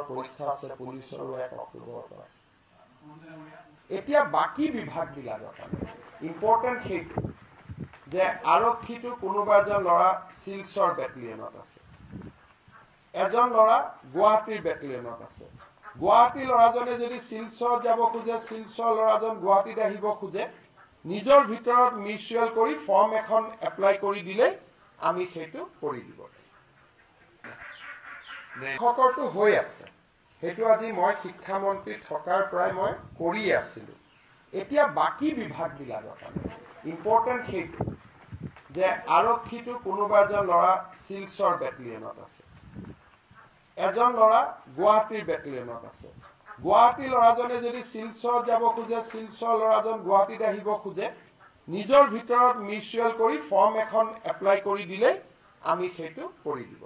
পৰীক্ষা আছে পুলিচৰো 1 অক্টোবৰত আছে এতিয়া বাকি বিভাগবিলাকৰ কাৰণে ইম্পৰ্টেন্ট সেইটো যে আৰক্ষীটো কোনোবা এজন ল'ৰা শিলচৰ বেটেলিয়নত আছে এজন ল'ৰা গুৱাহাটীৰ বেটেলিয়নত আছে গুৱাহাটী ল'ৰাজনে যদি শিলচৰত যাব খোজে শিলচৰ ল'ৰাজন গুৱাহাটীত আহিব খোজে নিজৰ ভিতৰত মিউচুৱেল কৰি ফৰ্ম এখন এপ্লাই কৰি দিলে আমি সেইটো কৰি দিব শিক্ষকৰটো হৈ আছে সেইটো আজি মই শিক্ষা মন্ত্ৰী থকাৰ প্ৰায় মই কৰি আছিলো এতিয়া বাকি বিভাগবিলাকৰ কাৰণে ইম্পৰ্টেন্ট সেইটো যে আৰক্ষীটো কোনোবা এজন ল'ৰা শিলচৰ বেটেলিয়নত আছে এজন ল'ৰা গুৱাহাটীৰ বেটেলিয়নত আছে গুৱাহাটী ল'ৰাজনে যদি শিলচৰত যাব খোজে শিলচৰ ল'ৰাজন গুৱাহাটীত আহিব খোজে নিজৰ ভিতৰত মিউচুৱেল কৰি ফৰ্ম এখন এপ্লাই কৰি দিলে আমি সেইটো কৰি দিব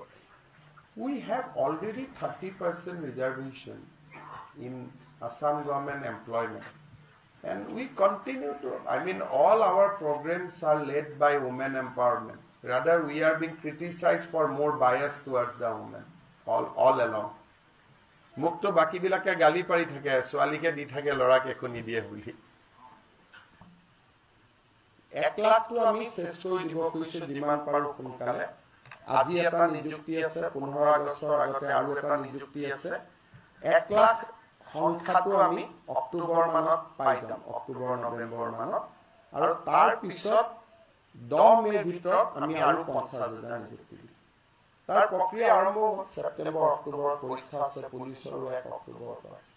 We have already 30% reservation in Assam government employment. And we continue to, all our programs are led by women empowerment. Rather, we are being criticized for more bias towards the women, all along. Mukto baki bilake gali pari thake, swalike di thake lora ke ko nidiye buli. 1 lakh to ami seskoi dibo koise jiman paru sonkale. আজি এটা নিযুক্তি আছে 15 আগষ্টৰ আগতে আৰু এটা নিযুক্তি আছে 1 লাখ সংখ্যাটো আমি অক্টোবৰ মানত পাই যাম অক্টোবৰ নৱেম্বৰ মানত আৰু তাৰ পিছত 10 মেৰ ভিতৰত আমি আৰু 50,000 নিযুক্তি দিম তাৰ প্ৰক্ৰিয়া আৰম্ভ হ'ব সেপ্টেম্বৰ অক্টোবৰ পৰীক্ষা আছে পুলিচৰো 1 অক্টোবৰত আছে